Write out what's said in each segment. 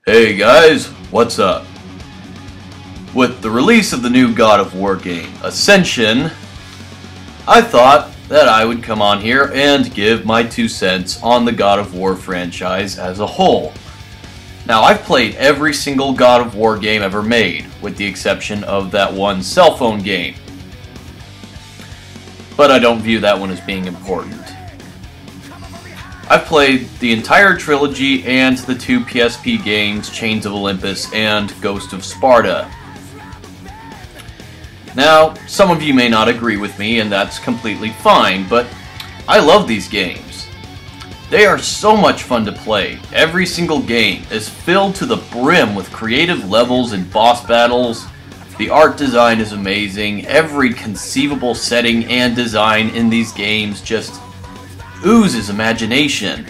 Hey guys, what's up? With the release of the new God of War game, Ascension, I thought that I would come on here and give my 2 cents on the God of War franchise as a whole. Now, I've played every single God of War game ever made, with the exception of that one cell phone game. But I don't view that one as being important. I've played the entire trilogy and the 2 PSP games, Chains of Olympus and Ghost of Sparta. Now, some of you may not agree with me, and that's completely fine, but I love these games. They are so much fun to play. Every single game is filled to the brim with creative levels and boss battles. The art design is amazing. Every conceivable setting and design in these games just oozes imagination.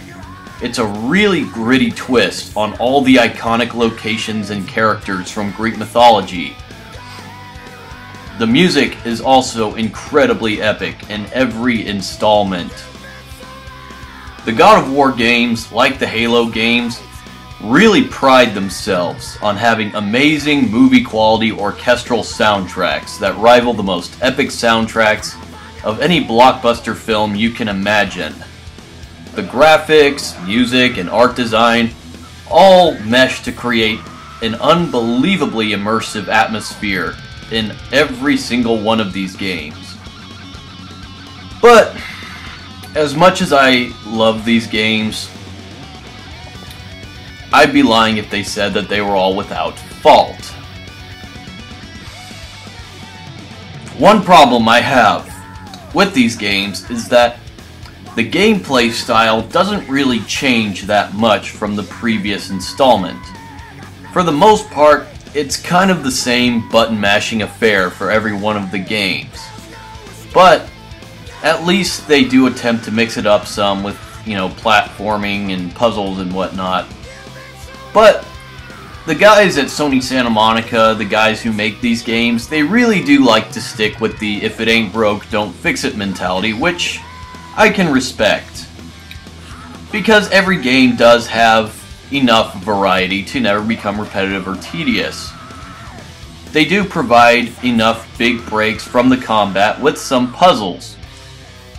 It's a really gritty twist on all the iconic locations and characters from Greek mythology. The music is also incredibly epic in every installment. The God of War games, like the Halo games, really pride themselves on having amazing movie-quality orchestral soundtracks that rival the most epic soundtracks of any blockbuster film you can imagine. The graphics, music, and art design all mesh to create an unbelievably immersive atmosphere in every single one of these games. But as much as I love these games, I'd be lying if they said that they were all without fault. One problem I have with these games is that the gameplay style doesn't really change that much from the previous installment. For the most part, it's kind of the same button-mashing affair for every one of the games. But at least they do attempt to mix it up some with, platforming and puzzles and whatnot. But the guys at Sony Santa Monica, the guys who make these games, they really do like to stick with the if it ain't broke, don't fix it mentality, which I can respect. Because every game does have enough variety to never become repetitive or tedious. They do provide enough big breaks from the combat with some puzzles.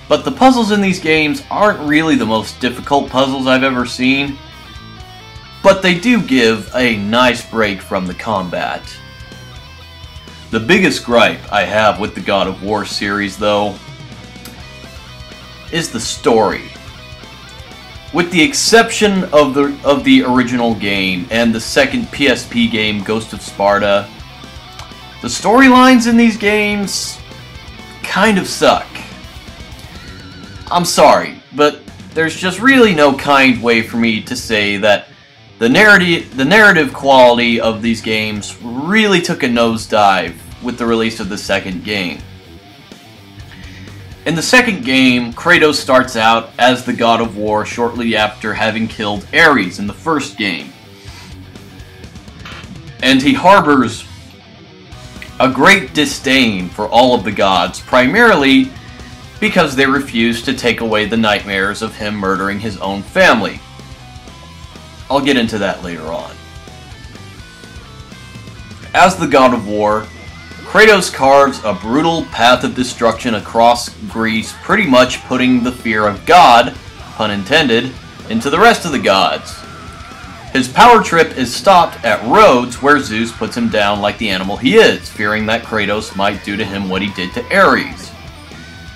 But the puzzles in these games aren't really the most difficult puzzles I've ever seen. But they do give a nice break from the combat. The biggest gripe I have with the God of War series, though, is the story. With the exception of the original game and the second PSP game, Ghost of Sparta, the storylines in these games kind of suck. I'm sorry, but there's just really no kind way for me to say that the narrative quality of these games really took a nosedive with the release of the second game. In the second game, Kratos starts out as the God of War shortly after having killed Ares in the first game. And he harbors a great disdain for all of the gods, primarily because they refuse to take away the nightmares of him murdering his own family. I'll get into that later on. As the God of War, Kratos carves a brutal path of destruction across Greece, pretty much putting the fear of God, pun intended, into the rest of the gods. His power trip is stopped at Rhodes, where Zeus puts him down like the animal he is, fearing that Kratos might do to him what he did to Ares.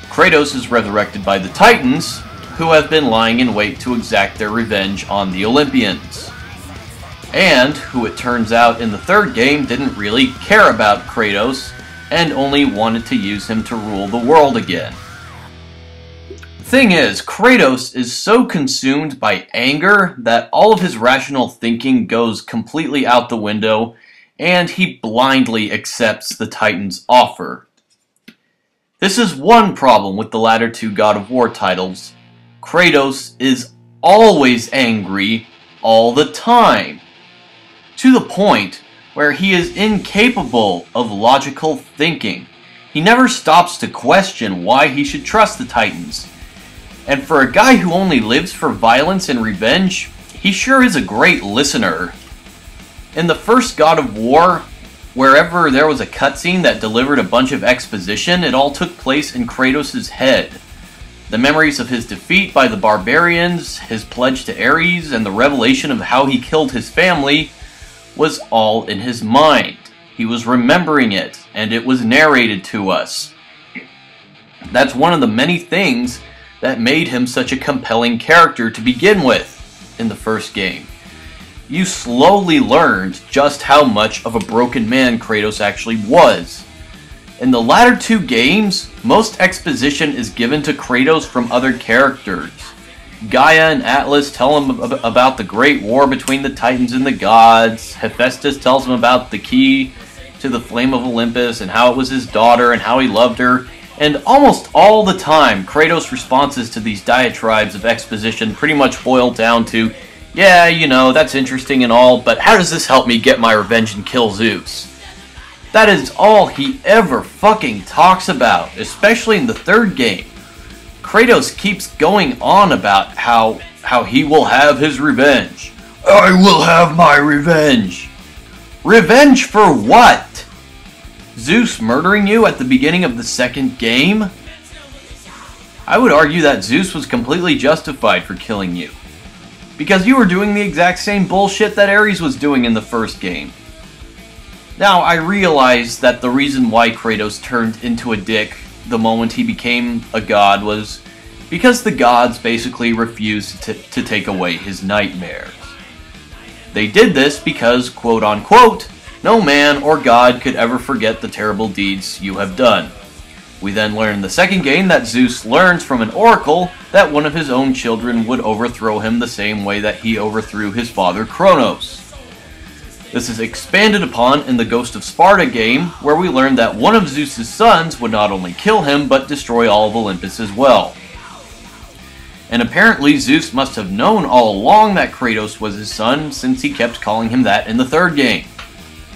Kratos is resurrected by the Titans, who have been lying in wait to exact their revenge on the Olympians. And who it turns out in the third game didn't really care about Kratos and only wanted to use him to rule the world again. The thing is, Kratos is so consumed by anger that all of his rational thinking goes completely out the window and he blindly accepts the Titans' offer. This is one problem with the latter 2 God of War titles. Kratos is always angry all the time, to the point where he is incapable of logical thinking. He never stops to question why he should trust the Titans. And for a guy who only lives for violence and revenge, he sure is a great listener. In the first God of War, wherever there was a cutscene that delivered a bunch of exposition, it all took place in Kratos' head. The memories of his defeat by the barbarians, his pledge to Ares, and the revelation of how he killed his family was all in his mind. He was remembering it, and it was narrated to us. That's one of the many things that made him such a compelling character to begin with in the first game. You slowly learned just how much of a broken man Kratos actually was. In the latter two games, most exposition is given to Kratos from other characters. Gaia and Atlas tell him about the great war between the Titans and the gods. Hephaestus tells him about the key to the flame of Olympus and how it was his daughter and how he loved her. And almost all the time, Kratos' responses to these diatribes of exposition pretty much boil down to, yeah, you know, that's interesting and all, but how does this help me get my revenge and kill Zeus? That is all he ever fucking talks about, especially in the third game. Kratos keeps going on about how he will have his revenge. I will have my revenge. Revenge for what? Zeus murdering you at the beginning of the second game? I would argue that Zeus was completely justified for killing you, because you were doing the exact same bullshit that Ares was doing in the first game. Now, I realize that the reason why Kratos turned into a dick the moment he became a god was because the gods basically refused to take away his nightmares. They did this because, quote unquote, no man or god could ever forget the terrible deeds you have done. We then learn in the second game that Zeus learns from an oracle that one of his own children would overthrow him the same way that he overthrew his father Kronos. This is expanded upon in the Ghost of Sparta game, where we learn that one of Zeus's sons would not only kill him, but destroy all of Olympus as well. And apparently Zeus must have known all along that Kratos was his son, since he kept calling him that in the third game.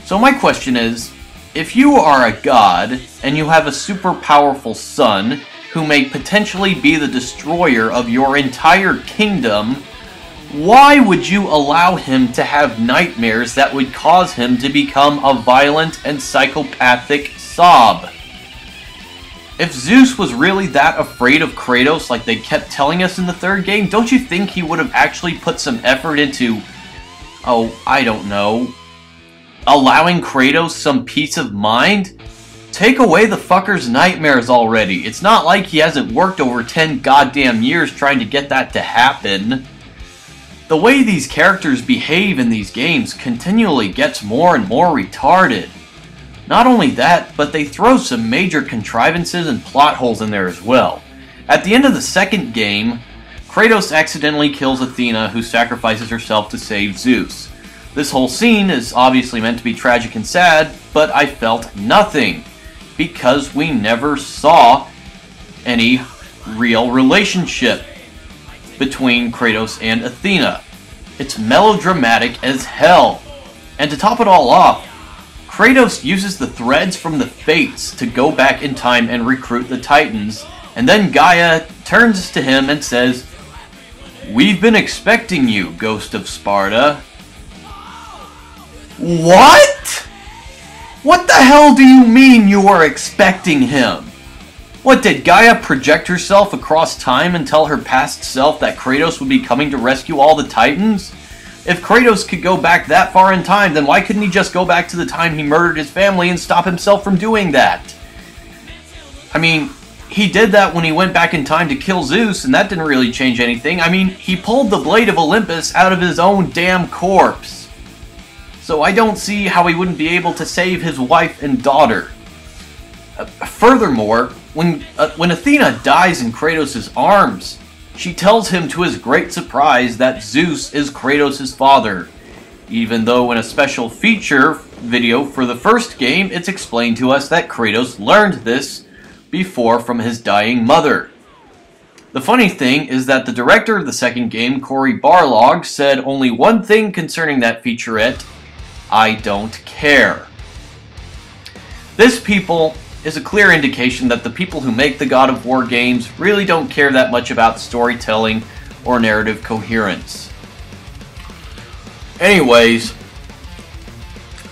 So my question is, if you are a god, and you have a super powerful son, who may potentially be the destroyer of your entire kingdom, why would you allow him to have nightmares that would cause him to become a violent and psychopathic sob? If Zeus was really that afraid of Kratos like they kept telling us in the third game, don't you think he would have actually put some effort into, oh, I don't know, allowing Kratos some peace of mind? Take away the fucker's nightmares already. It's not like he hasn't worked over 10 goddamn years trying to get that to happen. The way these characters behave in these games continually gets more and more retarded. Not only that, but they throw some major contrivances and plot holes in there as well. At the end of the second game, Kratos accidentally kills Athena, who sacrifices herself to save Zeus. This whole scene is obviously meant to be tragic and sad, but I felt nothing, because we never saw any real relationship between Kratos and Athena. It's melodramatic as hell. And to top it all off, Kratos uses the threads from the Fates to go back in time and recruit the Titans, and then Gaia turns to him and says, "We've been expecting you, Ghost of Sparta." What? What the hell do you mean you were expecting him? What, did Gaia project herself across time and tell her past self that Kratos would be coming to rescue all the Titans? If Kratos could go back that far in time, then why couldn't he just go back to the time he murdered his family and stop himself from doing that? I mean, he did that when he went back in time to kill Zeus, and that didn't really change anything. I mean, he pulled the blade of Olympus out of his own damn corpse. So I don't see how he wouldn't be able to save his wife and daughter. Furthermore, when Athena dies in Kratos' arms, she tells him to his great surprise that Zeus is Kratos' father, even though in a special feature video for the first game, it's explained to us that Kratos learned this before from his dying mother. The funny thing is that the director of the second game, Cory Barlog, said only one thing concerning that featurette: I don't care. This, people, is a clear indication that the people who make the God of War games really don't care that much about storytelling or narrative coherence. Anyways,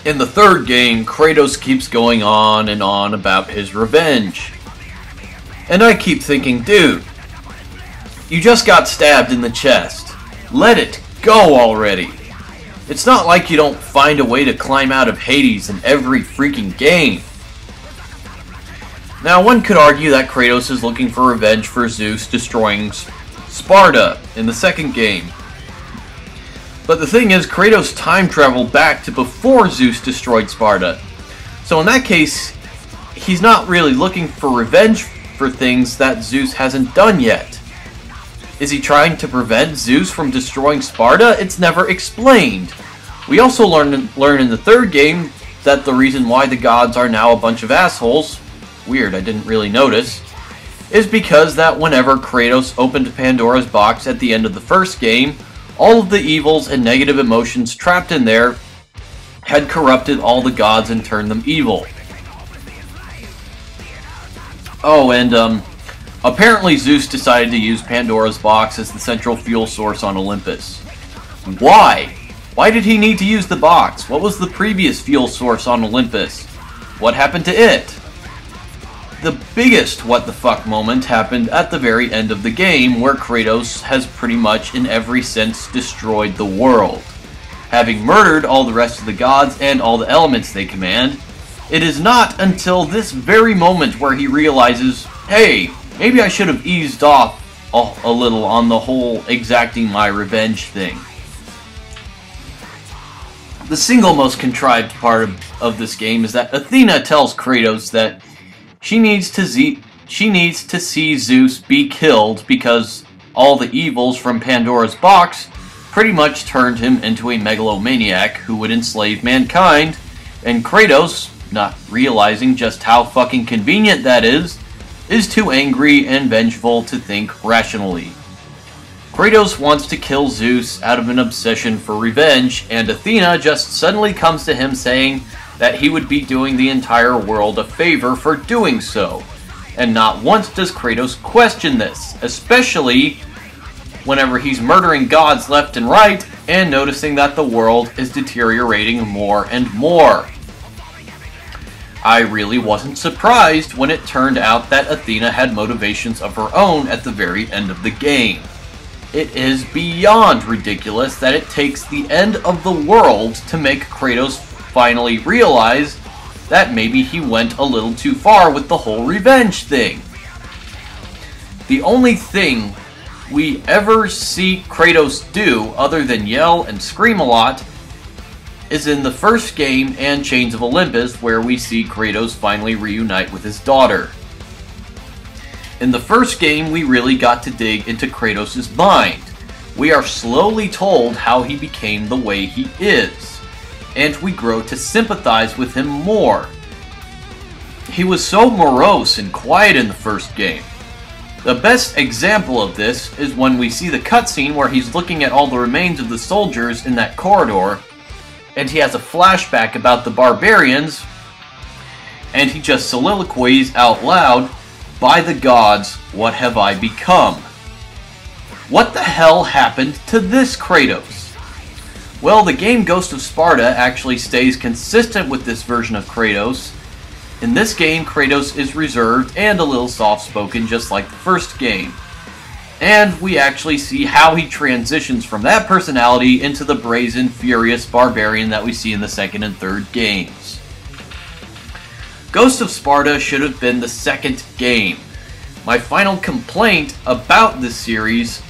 In the third game, Kratos keeps going on and on about his revenge. And I keep thinking, dude, you just got stabbed in the chest. Let it go already. It's not like you don't find a way to climb out of Hades in every freaking game. Now, one could argue that Kratos is looking for revenge for Zeus destroying Sparta in the second game. But the thing is, Kratos time traveled back to before Zeus destroyed Sparta. So in that case, he's not really looking for revenge for things that Zeus hasn't done yet. Is he trying to prevent Zeus from destroying Sparta? It's never explained. We also learn in the third game that the reason why the gods are now a bunch of assholes, weird, I didn't really notice, is because that whenever Kratos opened Pandora's box at the end of the first game, all of the evils and negative emotions trapped in there had corrupted all the gods and turned them evil. Oh, and apparently Zeus decided to use Pandora's box as the central fuel source on Olympus. Why? Why did he need to use the box? What was the previous fuel source on Olympus? What happened to it? The biggest what the fuck moment happened at the very end of the game, where Kratos has pretty much in every sense destroyed the world. Having murdered all the rest of the gods and all the elements they command, it is not until this very moment where he realizes, hey, maybe I should have eased off a little on the whole exacting my revenge thing. The single most contrived part of this game is that Athena tells Kratos that she needs to see Zeus be killed because all the evils from Pandora's box pretty much turned him into a megalomaniac who would enslave mankind, and Kratos, not realizing just how fucking convenient that is too angry and vengeful to think rationally. Kratos wants to kill Zeus out of an obsession for revenge, and Athena just suddenly comes to him saying that he would be doing the entire world a favor for doing so. And not once does Kratos question this, especially whenever he's murdering gods left and right and noticing that the world is deteriorating more and more. I really wasn't surprised when it turned out that Athena had motivations of her own at the very end of the game. It is beyond ridiculous that it takes the end of the world to make Kratos finally realize that maybe he went a little too far with the whole revenge thing. The only thing we ever see Kratos do, other than yell and scream a lot, is in the first game and Chains of Olympus, where we see Kratos finally reunite with his daughter. In the first game, we really got to dig into Kratos' mind. We are slowly told how he became the way he is, and we grow to sympathize with him more. He was so morose and quiet in the first game. The best example of this is when we see the cutscene where he's looking at all the remains of the soldiers in that corridor, and he has a flashback about the barbarians, and he just soliloquies out loud, "By the gods, what have I become?" What the hell happened to this Kratos? Well, the game Ghost of Sparta actually stays consistent with this version of Kratos. In this game, Kratos is reserved and a little soft-spoken, just like the first game. And we actually see how he transitions from that personality into the brazen, furious barbarian that we see in the second and third games. Ghost of Sparta should have been the second game. My final complaint about this series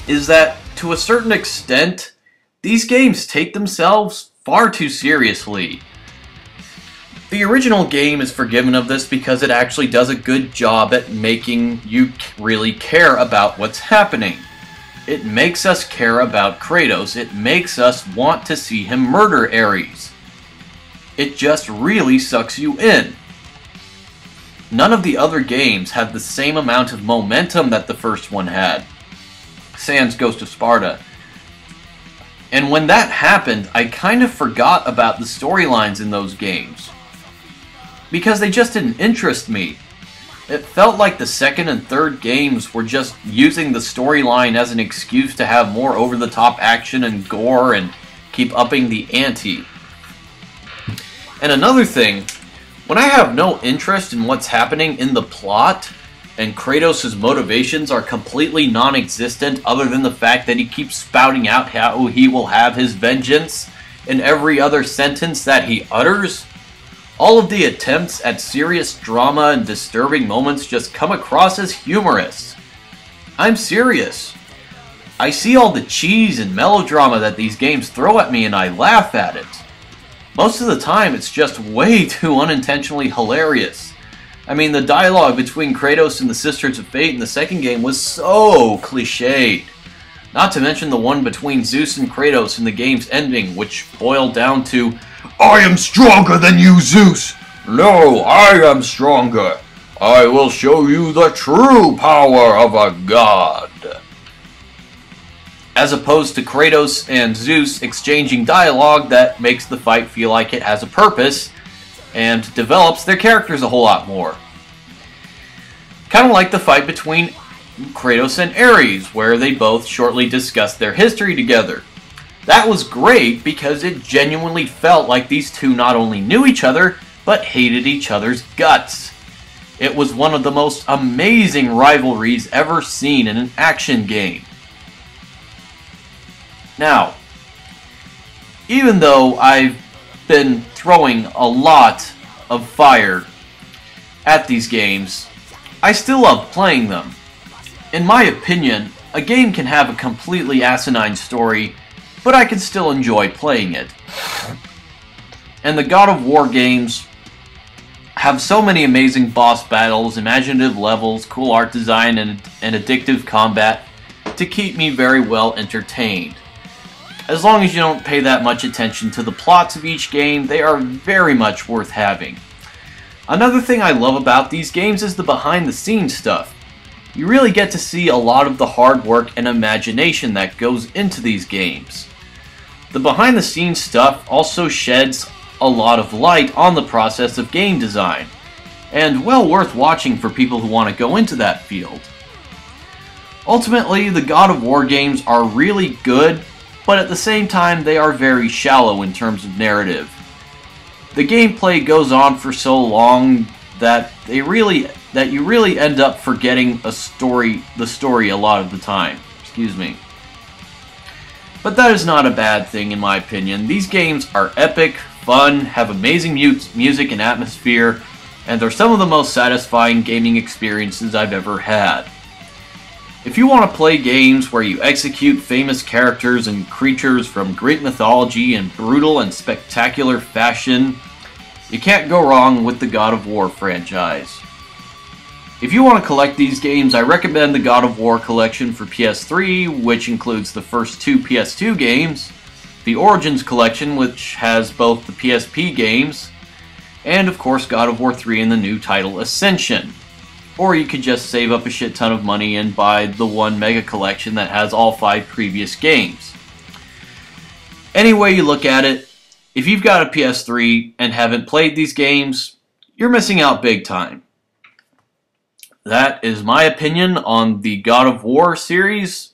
is that, to a certain extent, these games take themselves far too seriously. The original game is forgiven of this because it actually does a good job at making you really care about what's happening. It makes us care about Kratos. It makes us want to see him murder Ares. It just really sucks you in. None of the other games have the same amount of momentum that the first one had, sans Ghost of Sparta. And when that happened, I kind of forgot about the storylines in those games, because they just didn't interest me. It felt like the second and third games were just using the storyline as an excuse to have more over-the-top action and gore and keep upping the ante. And another thing, when I have no interest in what's happening in the plot, and Kratos' motivations are completely non-existent other than the fact that he keeps spouting out how he will have his vengeance in every other sentence that he utters, all of the attempts at serious drama and disturbing moments just come across as humorous. I'm serious. I see all the cheese and melodrama that these games throw at me and I laugh at it. Most of the time it's just way too unintentionally hilarious. I mean, the dialogue between Kratos and the Sisters of Fate in the second game was so cliched. Not to mention the one between Zeus and Kratos in the game's ending, which boiled down to, "I am stronger than you, Zeus! No, I am stronger! I will show you the true power of a god!" As opposed to Kratos and Zeus exchanging dialogue that makes the fight feel like it has a purpose, and develops their characters a whole lot more. Kind of like the fight between Kratos and Ares, where they both shortly discussed their history together. That was great because it genuinely felt like these two not only knew each other, but hated each other's guts. It was one of the most amazing rivalries ever seen in an action game. Now, even though I've been throwing a lot of fire at these games, I still love playing them. In my opinion, a game can have a completely asinine story, but I can still enjoy playing it. And the God of War games have so many amazing boss battles, imaginative levels, cool art design, and addictive combat to keep me very well entertained. As long as you don't pay that much attention to the plots of each game, they are very much worth having. Another thing I love about these games is the behind-the-scenes stuff. You really get to see a lot of the hard work and imagination that goes into these games. The behind-the-scenes stuff also sheds a lot of light on the process of game design, and well worth watching for people who want to go into that field. Ultimately, the God of War games are really good, but at the same time they are very shallow in terms of narrative. The gameplay goes on for so long that you really end up forgetting the story a lot of the time. Excuse me. But that is not a bad thing in my opinion. These games are epic, fun, have amazing music and atmosphere, and they're some of the most satisfying gaming experiences I've ever had. If you want to play games where you execute famous characters and creatures from Greek mythology in brutal and spectacular fashion, you can't go wrong with the God of War franchise. If you want to collect these games, I recommend the God of War collection for PS3, which includes the first two PS2 games, the Origins collection, which has both the PSP games, and of course God of War 3 and the new title Ascension. Or you could just save up a shit ton of money and buy the one mega collection that has all 5 previous games. Any way you look at it, if you've got a PS3 and haven't played these games, you're missing out big time. That is my opinion on the God of War series,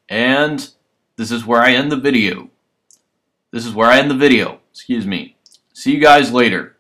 and this is where I end the video. Excuse me. See you guys later.